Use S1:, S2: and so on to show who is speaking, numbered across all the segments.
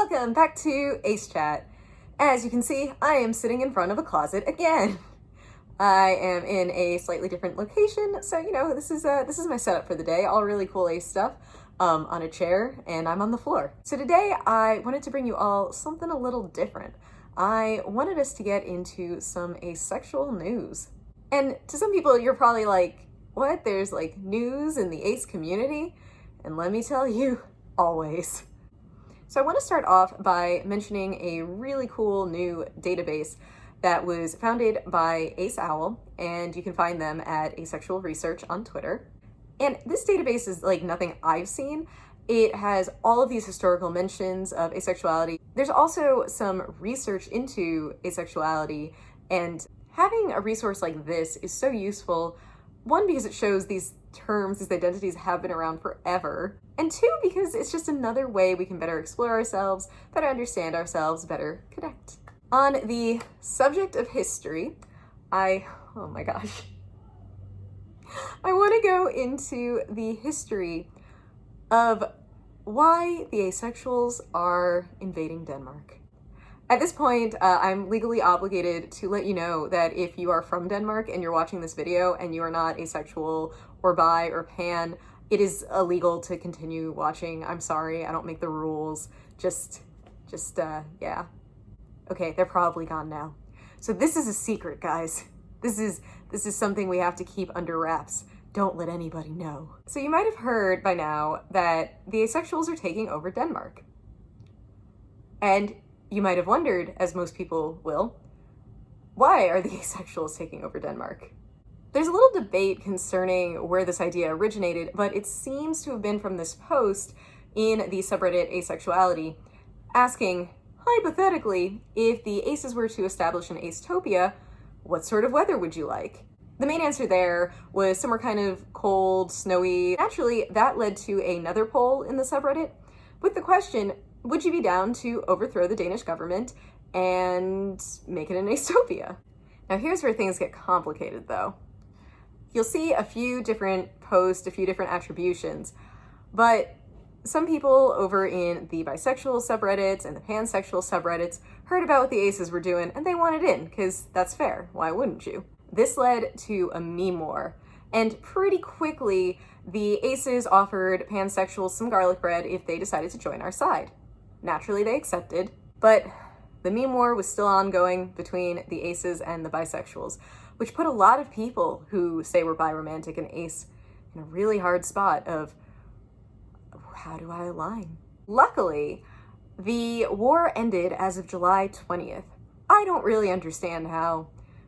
S1: Welcome back to Ace Chat. As you can see, I am sitting in front of a closet again. I am in a slightly different location, so you know, this is my setup for the day. All really cool Ace stuff on a chair, and I'm on the floor. So today I wanted to bring you all something a little different. I wanted us to get into some asexual news. And to some people, you're probably like, what? There's like news in the ace community? And let me tell you, always. So I want to start off by mentioning a really cool new database that was founded by Ace Owl, and you can find them at Asexual Research on Twitter. And this database is like nothing I've seen. It has all of these historical mentions of asexuality. There's also some research into asexuality, and having a resource like this is so useful. One, because it shows these terms, these identities have been around forever. And two, because it's just another way we can better explore ourselves, better understand ourselves, better connect. On the subject of history, oh my gosh. I want to go into the history of why the asexuals are invading Denmark. At this point, I'm legally obligated to let you know that if you are from Denmark and you're watching this video and you are not asexual or bi or pan, it is illegal to continue watching. I'm sorry, I don't make the rules. Yeah. Okay, they're probably gone now. So this is a secret, guys. This is something we have to keep under wraps. Don't let anybody know. So you might have heard by now that the asexuals are taking over Denmark. And you might have wondered, as most people will, why are the asexuals taking over Denmark? There's a little debate concerning where this idea originated, but it seems to have been from this post in the subreddit Asexuality, asking, hypothetically, if the aces were to establish an acetopia, what sort of weather would you like? The main answer there was somewhere kind of cold, snowy. Naturally, that led to another poll in the subreddit with the question, would you be down to overthrow the Danish government and make it an acetopia? Now here's where things get complicated though. You'll see a few different posts, a few different attributions, but some people over in the bisexual subreddits and the pansexual subreddits heard about what the aces were doing and they wanted in, because that's fair, why wouldn't you? This led to a meme war, and pretty quickly the aces offered pansexuals some garlic bread if they decided to join our side. Naturally, they accepted, but the meme war was still ongoing between the aces and the bisexuals, which put a lot of people who say we're biromantic and ace in a really hard spot of, how do I align? Luckily, the war ended as of July 20th. I don't really understand how,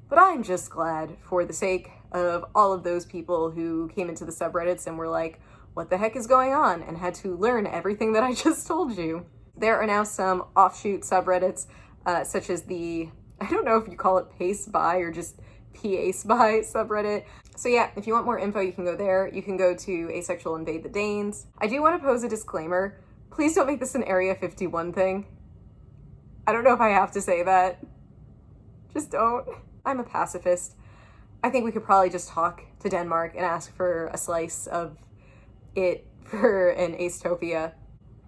S1: but I'm just glad for the sake of all of those people who came into the subreddits and were like, what the heck is going on? And had to learn everything that I just told you. There are now some offshoot subreddits, such as the, I don't know if you call it Pace By or just PAce By subreddit. So yeah, if you want more info, you can go there. You can go to Asexual Invade the Danes. I do want to pose a disclaimer. Please don't make this an Area 51 thing. I don't know if I have to say that. Just don't. I'm a pacifist. I think we could probably just talk to Denmark and ask for a slice of it for an acetopia.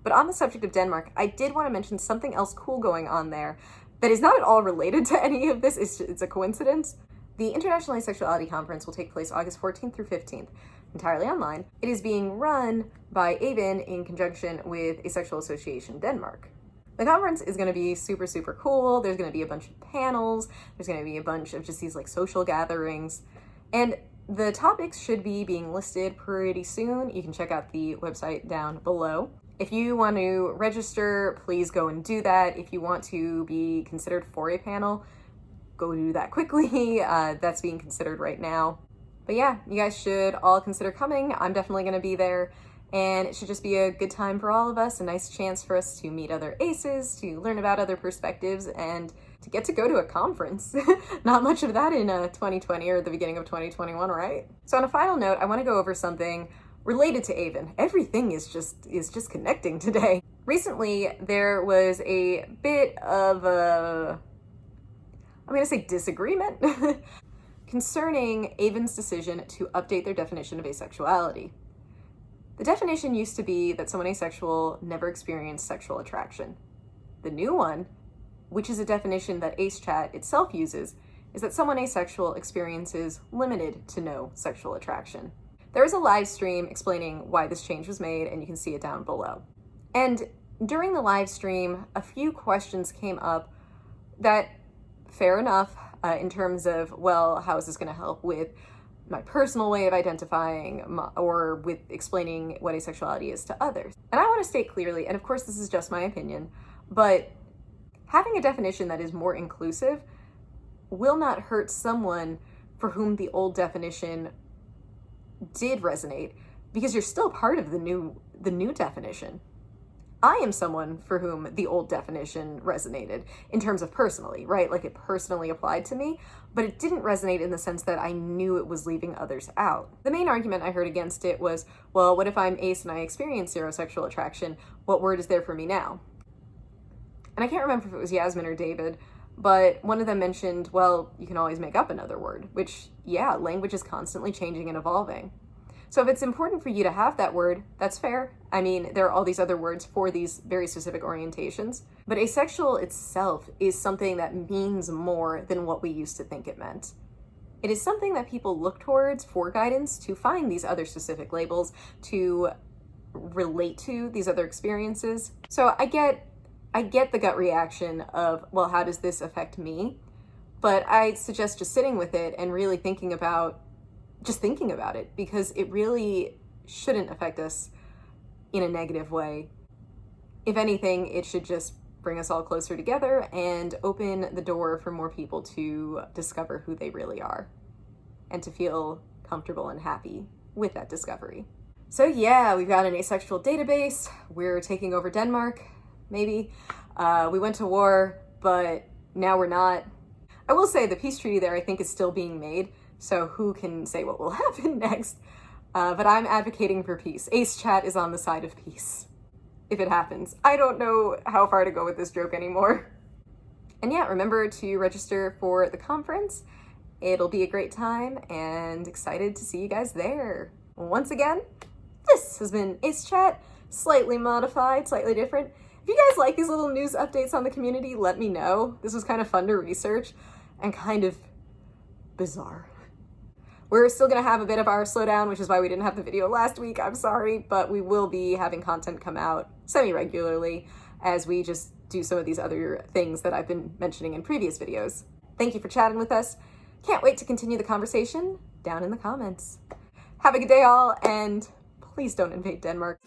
S1: But on the subject of Denmark, I did want to mention something else cool going on there that is not at all related to any of this. It's a coincidence. The International Asexuality Conference will take place August 14th through 15th, entirely online. It is being run by AVEN in conjunction with Asexual Association Denmark. The conference is going to be super, super cool. There's going to be a bunch of panels. There's going to be a bunch of just these like social gatherings. And the topics should be being listed pretty soon. You can check out the website down below. If you want to register, please go and do that. If you want to be considered for a panel, go do that quickly. That's being considered right now. But yeah, you guys should all consider coming. I'm definitely going to be there. And it should just be a good time for all of us, a nice chance for us to meet other aces, to learn about other perspectives, and to get to go to a conference. Not much of that in 2020 or the beginning of 2021, right? So on a final note, I want to go over something related to AVEN. Everything is just connecting today. Recently, there was a bit of a, I'm going to say disagreement, concerning AVEN's decision to update their definition of asexuality. The definition used to be that someone asexual never experienced sexual attraction. The new one, which is a definition that AceChat itself uses, is that someone asexual experiences limited to no sexual attraction. There is a live stream explaining why this change was made, and you can see it down below. And during the live stream, a few questions came up that, fair enough, in terms of, well, how is this going to help with my personal way of identifying or with explaining what asexuality is to others. And I want to state clearly, and of course this is just my opinion, but having a definition that is more inclusive will not hurt someone for whom the old definition did resonate, because you're still part of the new definition. I am someone for whom the old definition resonated in terms of personally, right? Like it personally applied to me, but it didn't resonate in the sense that I knew it was leaving others out. The main argument I heard against it was, well, what if I'm ace and I experience zero sexual attraction? What word is there for me now? And I can't remember if it was Yasmin or David, but one of them mentioned, well, you can always make up another word, which, yeah, language is constantly changing and evolving. So if it's important for you to have that word, that's fair. I mean, there are all these other words for these very specific orientations, but asexual itself is something that means more than what we used to think it meant. It is something that people look towards for guidance to find these other specific labels, to relate to these other experiences. So I get the gut reaction of, well, how does this affect me? But I suggest just sitting with it and really thinking about it, because it really shouldn't affect us in a negative way. If anything, it should just bring us all closer together and open the door for more people to discover who they really are and to feel comfortable and happy with that discovery. So yeah, we've got an asexual database. We're taking over Denmark, maybe. We went to war, but now we're not. I will say the peace treaty there, I think, is still being made. So who can say what will happen next? But I'm advocating for peace. AceChat is on the side of peace, if it happens. I don't know how far to go with this joke anymore. And yeah, remember to register for the conference. It'll be a great time, and excited to see you guys there. Once again, this has been AceChat, slightly modified, slightly different. If you guys like these little news updates on the community, let me know. This was kind of fun to research and kind of bizarre. We're still going to have a bit of our slowdown, which is why we didn't have the video last week. I'm sorry, but we will be having content come out semi-regularly as we just do some of these other things that I've been mentioning in previous videos. Thank you for chatting with us. Can't wait to continue the conversation down in the comments. Have a good day, all, and please don't invade Denmark.